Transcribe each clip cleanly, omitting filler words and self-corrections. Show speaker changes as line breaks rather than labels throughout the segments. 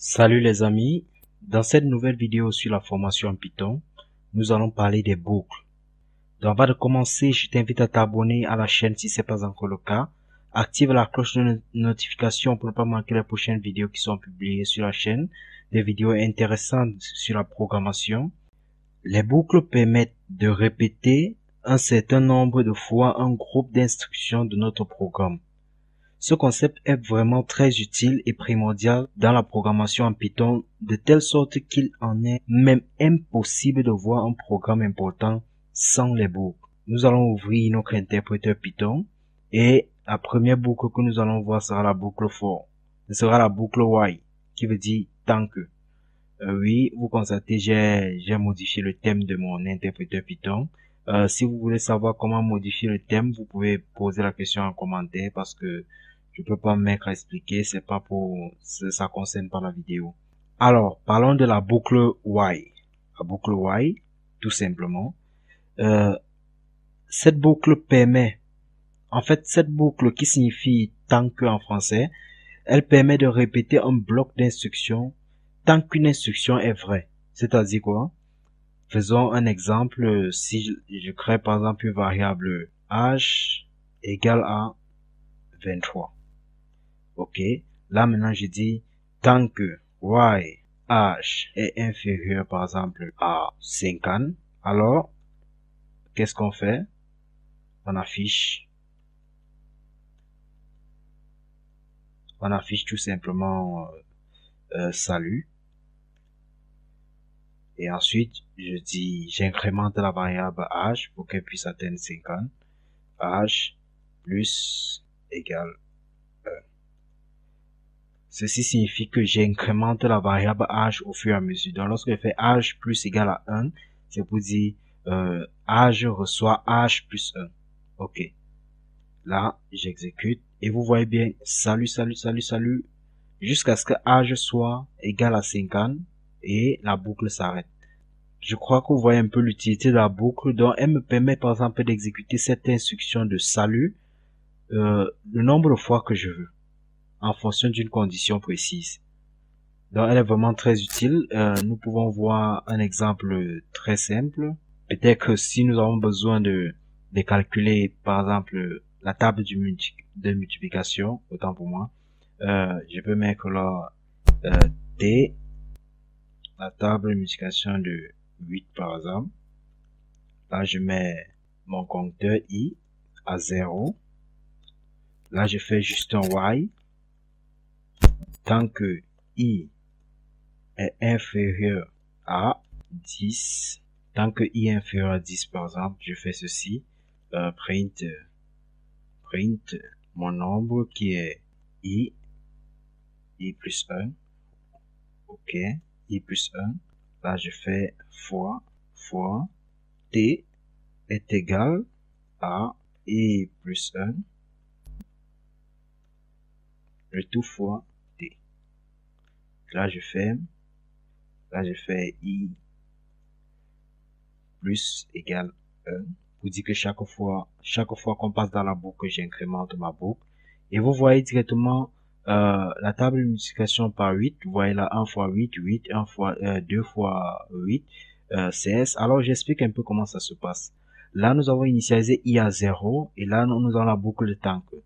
Salut les amis, dans cette nouvelle vidéo sur la formation en Python, nous allons parler des boucles. Donc avant de commencer, je t'invite à t'abonner à la chaîne si ce n'est pas encore le cas. Active la cloche de notification pour ne pas manquer les prochaines vidéos qui sont publiées sur la chaîne, des vidéos intéressantes sur la programmation. Les boucles permettent de répéter un certain nombre de fois un groupe d'instructions de notre programme. Ce concept est vraiment très utile et primordial dans la programmation en Python, de telle sorte qu'il en est même impossible de voir un programme important sans les boucles. Nous allons ouvrir notre interpréteur Python et la première boucle que nous allons voir sera la boucle for. Ce sera la boucle while qui veut dire tant que. Oui, vous constatez, j'ai modifié le thème de mon interpréteur Python. Si vous voulez savoir comment modifier le thème, vous pouvez poser la question en commentaire parce que je peux pas me mettre à expliquer, c'est pas pour, ça concerne pas la vidéo. Alors, parlons de la boucle while. La boucle while, tout simplement. Cette boucle permet, cette boucle qui signifie tant que en français, elle permet de répéter un bloc d'instructions tant qu'une instruction est vraie. C'est-à-dire quoi? Faisons un exemple. Si je crée par exemple une variable âge égale à 23. Ok. Là maintenant je dis tant que y âge est inférieur par exemple à 50. Alors qu'est-ce qu'on fait? On affiche tout simplement salut. Et ensuite, je dis, j'incrémente la variable âge pour qu'elle puisse atteindre 50. Âge plus égale 1. Ceci signifie que j'incrémente la variable âge au fur et à mesure. Donc, lorsque je fais âge plus égale à 1, c'est pour dire, âge reçoit âge plus 1. Ok. Là, j'exécute. Et vous voyez bien, salut, jusqu'à ce que âge soit égal à 50 et la boucle s'arrête. Je crois que vous voyez un peu l'utilité de la boucle. Donc, elle me permet par exemple d'exécuter cette instruction de salut le nombre de fois que je veux, en fonction d'une condition précise. Donc, elle est vraiment très utile. Nous pouvons voir un exemple très simple. Peut-être que si nous avons besoin de calculer, par exemple, la table de multiplication, autant pour moi, je peux mettre là T, la table de multiplication de 8 par exemple. Là, je mets mon compteur i à 0. Là, je fais juste un while. Tant que i est inférieur à 10, tant que i est inférieur à 10 par exemple, je fais ceci. Print mon nombre qui est i plus 1. Ok, i plus 1. Là, je fais fois t est égal à i plus 1, le tout fois t. Là, je ferme. Là, je fais i plus égale 1 pour dire que chaque fois qu'on passe dans la boucle, j'incrémente ma boucle. Et vous voyez directement la table de multiplication par 8. Vous voyez là 1 fois 8, 8, 1 fois 2 fois 8, 16. Alors, j'explique un peu comment ça se passe. Là, nous avons initialisé i à 0 et là, nous avons la boucle de tant que.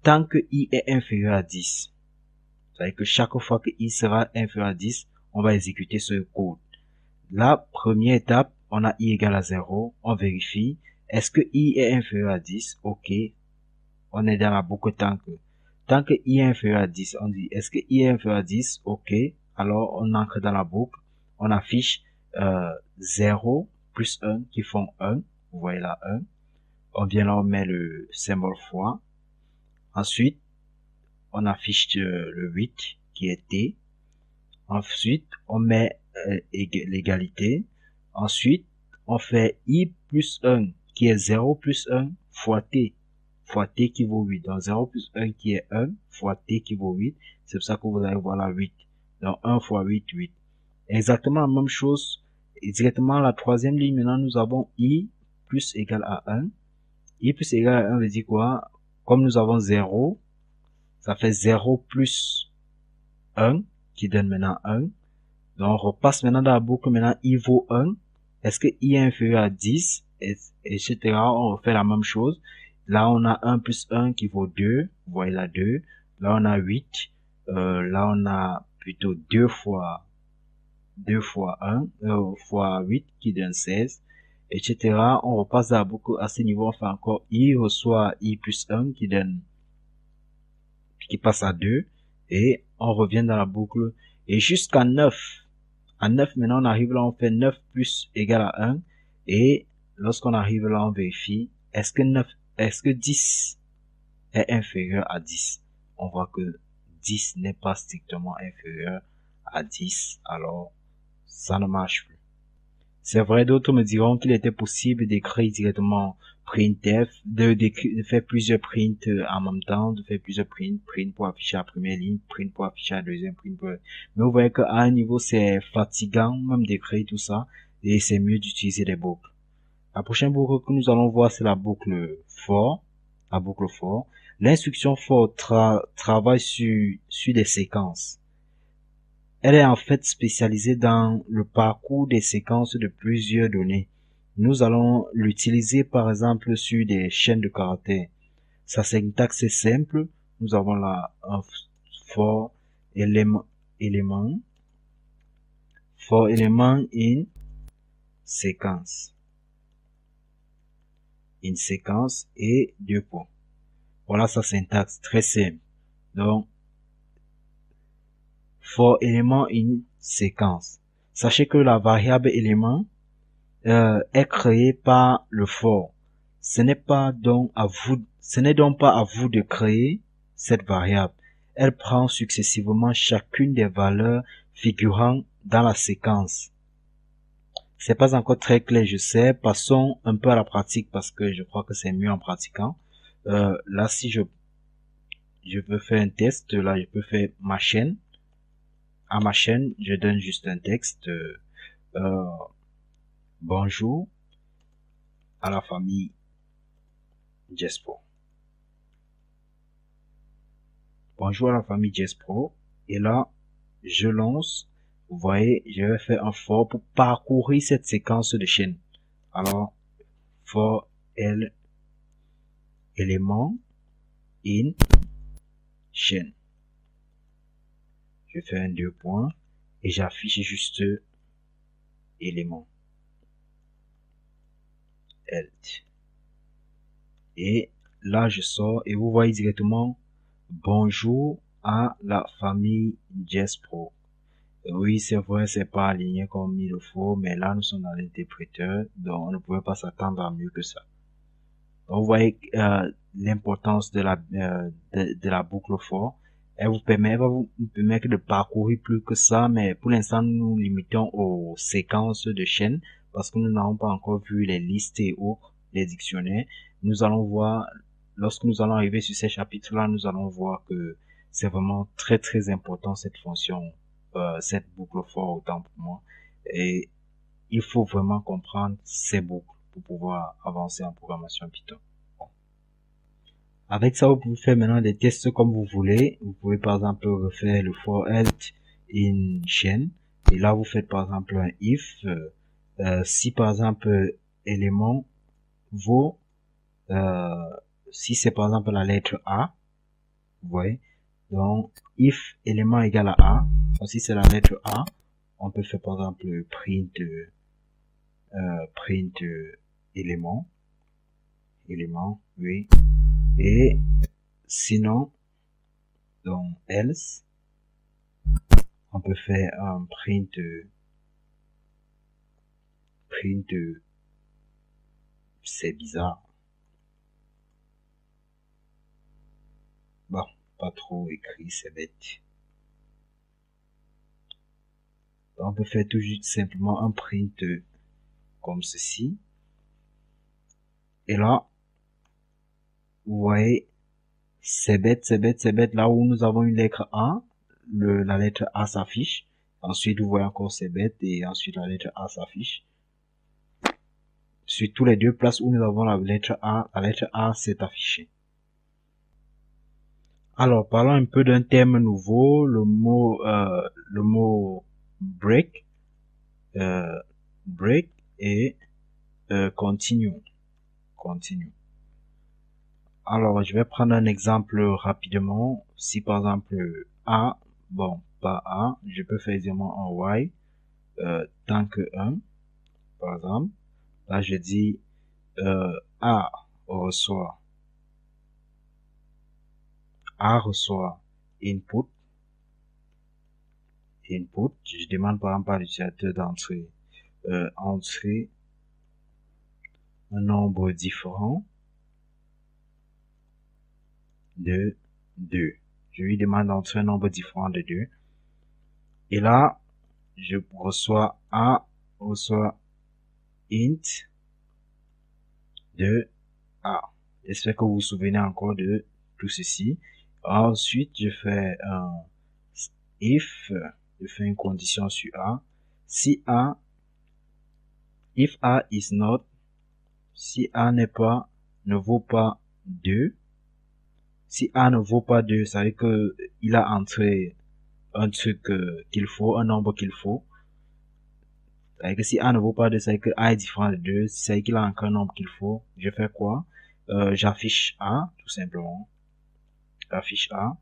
Tant que i est inférieur à 10. C'est-à-dire que chaque fois que i sera inférieur à 10, on va exécuter ce code. La première étape, on a i égale à 0, on vérifie. Est-ce que i est inférieur à 10? Ok. On est dans la boucle tant que. Tant que i est inférieur à 10, on dit est-ce que i est inférieur à 10? Ok. Alors, on entre dans la boucle. On affiche 0 plus 1 qui font 1. Vous voyez là 1. On vient là, on met le symbole fois. Ensuite, on affiche le 8 qui est t. Ensuite, on met l'égalité. Ensuite, on fait i plus 1 qui est 0 plus 1 fois t qui vaut 8. Donc 0 plus 1 qui est 1 fois t qui vaut 8. C'est pour ça que vous allez voir la 8. Donc 1 fois 8, 8. Exactement la même chose. Et directement à la troisième ligne, maintenant nous avons i plus égal à 1. I plus égal à 1 veut dire quoi? Comme nous avons 0, ça fait 0 plus 1. qui donne maintenant 1. Donc, on repasse maintenant dans la boucle, maintenant I vaut 1. Est-ce que I est inférieur à 10, etc. On refait la même chose. Là, on a 1 plus 1 qui vaut 2. Vous voyez là 2. Là, on a 8. Là, on a plutôt 2 fois 1, fois 8 qui donne 16, etc. On repasse dans la boucle. À ce niveau, on fait encore I reçoit I plus 1 qui passe à 2. Et on revient dans la boucle. Et jusqu'à 9. À 9, maintenant, on arrive là, on fait 9 plus égal à 1. Et lorsqu'on arrive là, on vérifie, est-ce que 10 est inférieur à 10? On voit que 10 n'est pas strictement inférieur à 10. Alors, ça ne marche plus. C'est vrai, d'autres me diront qu'il était possible d'écrire directement printf, de faire plusieurs prints en même temps, de faire plusieurs print pour afficher la première ligne, print pour afficher la deuxième, print pour... Mais vous voyez qu'à un niveau, c'est fatigant, même d'écrire tout ça, et c'est mieux d'utiliser des boucles. La prochaine boucle que nous allons voir, c'est la boucle for, la boucle for. L'instruction for travaille sur des séquences. Elle est en fait spécialisée dans le parcours des séquences de plusieurs données. Nous allons l'utiliser par exemple sur des chaînes de caractères. Sa syntaxe est simple. Nous avons là un for element in séquence. In séquence et 2 points. Voilà sa syntaxe très simple. Donc, for element in séquence. Sachez que la variable élément est créée par le for. Ce n'est donc pas à vous de créer cette variable. Elle prend successivement chacune des valeurs figurant dans la séquence. C'est pas encore très clair, je sais. Passons un peu à la pratique parce que je crois que c'est mieux en pratiquant. Là, si je veux faire un test, là, je peux faire ma chaîne. À ma chaîne, je donne juste un texte. Bonjour à la famille Jespro. Bonjour à la famille Jespro. Et là, je lance. Vous voyez, je vais faire un for pour parcourir cette séquence de chaînes. Alors, for élément in chaîne. Je fais un 2 points et j'affiche juste élément. Alt. Et là, je sors et vous voyez directement bonjour à la famille Jespro. Oui, c'est vrai, c'est pas aligné comme il le faut, mais là, nous sommes dans l'interpréteur, donc on ne pouvait pas s'attendre à mieux que ça. Donc, vous voyez l'importance de la boucle for. Elle va vous permettre de parcourir plus que ça, mais pour l'instant, nous limitons aux séquences de chaînes parce que nous n'avons pas encore vu les listes et autres, les dictionnaires. Nous allons voir, lorsque nous allons arriver sur ces chapitres-là, nous allons voir que c'est vraiment très très important cette fonction, cette boucle for autant pour moi. Et il faut vraiment comprendre ces boucles pour pouvoir avancer en programmation Python. Avec ça, vous pouvez faire maintenant des tests comme vous voulez. Vous pouvez par exemple refaire le for alt in chain. Et là, vous faites par exemple un if. Si par exemple élément vaut, si c'est par exemple la lettre A, vous voyez. Donc, if élément égale à A. Donc, si c'est la lettre A, on peut faire par exemple print élément, oui. Et sinon, donc else, on peut faire un print, c'est bizarre. Bon, pas trop écrit, c'est bête. Donc, on peut faire tout juste simplement un print comme ceci. Et là, vous voyez, c'est bête. Là où nous avons une lettre A, la lettre A s'affiche. Ensuite, vous voyez encore c'est bête et ensuite la lettre A s'affiche. Sur tous les deux places où nous avons la lettre A s'est affichée. Alors, parlons un peu d'un terme nouveau, le mot break, break et continue. Alors, je vais prendre un exemple rapidement. Si par exemple A, bon, pas A, je peux faire aisément un Y, tant que 1, par exemple. Là, je dis A reçoit input. Je demande par exemple à l'utilisateur d'entrer un nombre différent de 2. Je lui demande d'entrer un nombre différent de 2. Et là, je reçois int de A. J'espère que vous vous souvenez encore de tout ceci. Ensuite, je fais un if, je fais une condition sur A. Si A, if A is not, si A n'est pas, ne vaut pas 2. Si A ne vaut pas 2, ça veut dire que il a entré un truc qu'il faut, un nombre qu'il faut. Ça veut dire que si A ne vaut pas 2, ça veut dire que A est différent de 2. Ça veut dire qu'il a encore un nombre qu'il faut. Je fais quoi? J'affiche A, tout simplement. J'affiche A.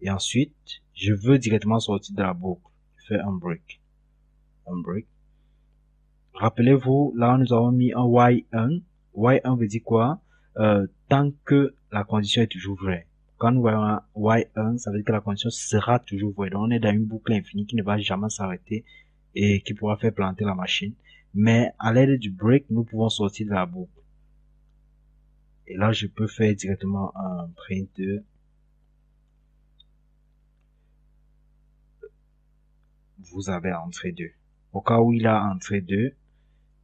Et ensuite, je veux directement sortir de la boucle. Je fais un break. Rappelez-vous, là, nous avons mis un Y1. Y1 veut dire quoi? Tant que la condition est toujours vraie. Quand nous voyons un Y1, ça veut dire que la condition sera toujours vraie. Donc, on est dans une boucle infinie qui ne va jamais s'arrêter et qui pourra faire planter la machine. Mais à l'aide du break, nous pouvons sortir de la boucle. Et là, je peux faire directement un print de vous avez entré 2. Au cas où il a entré 2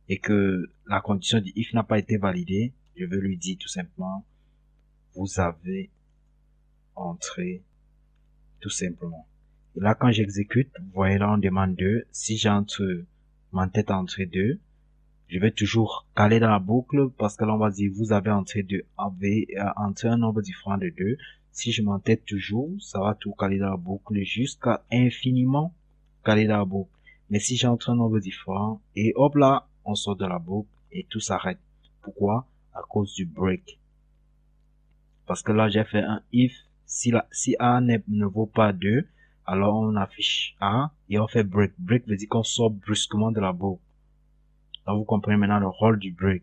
et que la condition du if n'a pas été validée, je vais lui dire tout simplement vous avez entré tout simplement. Et là, quand j'exécute, vous voyez là, on demande 2. Si j'entre m'entête à entrer 2, je vais toujours caler dans la boucle parce que là, on va dire vous avez entré 2, avez entré un nombre différent de 2. Si je m'entête toujours, ça va tout caler dans la boucle jusqu'à infiniment caler dans la boucle. Mais si j'entre un nombre différent et hop là, on sort de la boucle et tout s'arrête. Pourquoi? À cause du break. Parce que là, j'ai fait un if. Si A ne vaut pas 2, alors on affiche A et on fait break. Break veut dire qu'on sort brusquement de la boucle. Donc vous comprenez maintenant le rôle du break.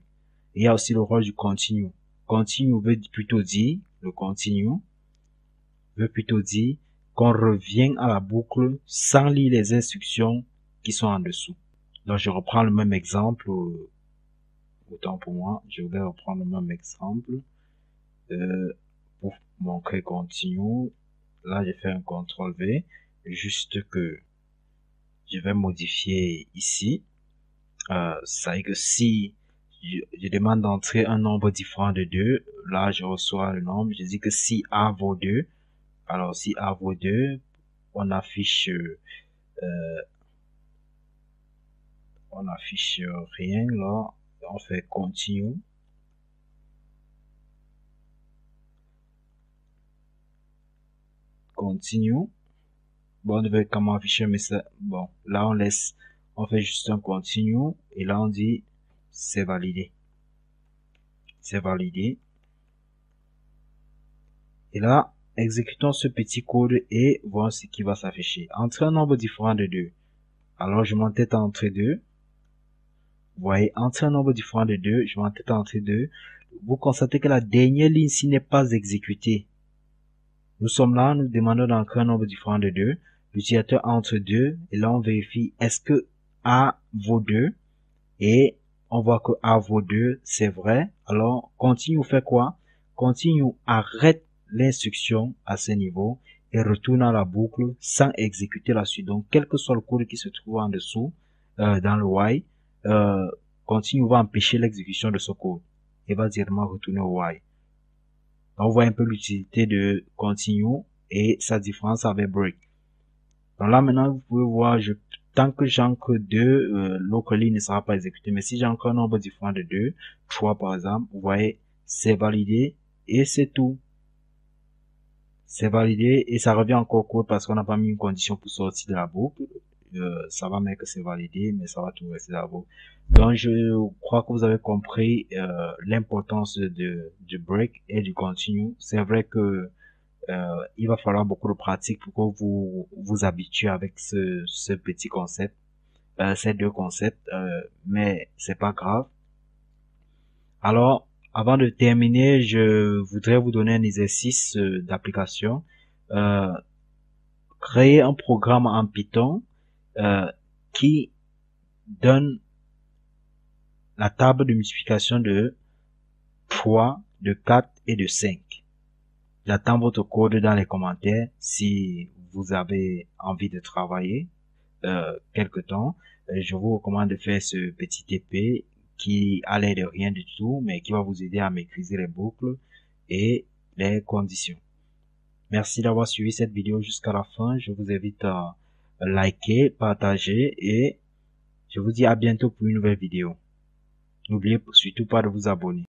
Et il y a aussi le rôle du continue. Continue veut plutôt dire, le continue veut plutôt dire qu'on revient à la boucle sans lire les instructions qui sont en dessous. Donc je reprends le même exemple. Autant pour moi, je vais reprendre le même exemple. Pour montrer continue, là j'ai fait un CTRL V, juste que je vais modifier ici. Ça veut dire que si je demande d'entrer un nombre différent de 2, là je reçois le nombre, je dis que si A vaut 2, alors si A vaut 2, on affiche rien là, on fait continue. Bon, on devait comment afficher, mais ça, bon, là on fait juste un continue, et là on dit, c'est validé. Et là, exécutons ce petit code et voyons ce qui va s'afficher. Entre un nombre différent de 2. Alors, je m'entête à entrer 2. Vous voyez, entre un nombre différent de 2, je m'entête à entrer 2. Vous constatez que la dernière ligne ici n'est pas exécutée. Nous sommes là, nous demandons d'entrer un nombre différent de 2. L'utilisateur entre 2 et là on vérifie est-ce que A vaut 2 et on voit que A vaut 2, c'est vrai. Alors continue fait quoi? Continue arrête l'instruction à ce niveau et retourne à la boucle sans exécuter la suite. Donc quel que soit le code qui se trouve en dessous dans le while, continue va empêcher l'exécution de ce code et va directement retourner au while. Donc, on voit un peu l'utilité de continue et sa différence avec break. Donc là, maintenant, vous pouvez voir, tant que j'ancre 2, l'autre ligne ne sera pas exécutée. Mais si j'ancre un nombre différent de 2, 3 par exemple, vous voyez, c'est validé et c'est tout. c'est validé et ça revient encore code parce qu'on n'a pas mis une condition pour sortir de la boucle. Ça va mettre que c'est validé, mais ça va tout rester dans la boucle. Donc, je crois que vous avez compris l'importance du break et du continue. C'est vrai que il va falloir beaucoup de pratique pour que vous vous habituez avec ce petit concept, ces deux concepts, mais c'est pas grave. Alors, avant de terminer, je voudrais vous donner un exercice d'application. Euh, Créer un programme en Python qui donne la table de multiplication de 3, de 4 et de 5. J'attends votre code dans les commentaires si vous avez envie de travailler quelque temps. Je vous recommande de faire ce petit TP qui a l'air de rien du tout, mais qui va vous aider à maîtriser les boucles et les conditions. Merci d'avoir suivi cette vidéo jusqu'à la fin. Je vous invite à liker, partager et je vous dis à bientôt pour une nouvelle vidéo. N'oubliez surtout pas de vous abonner.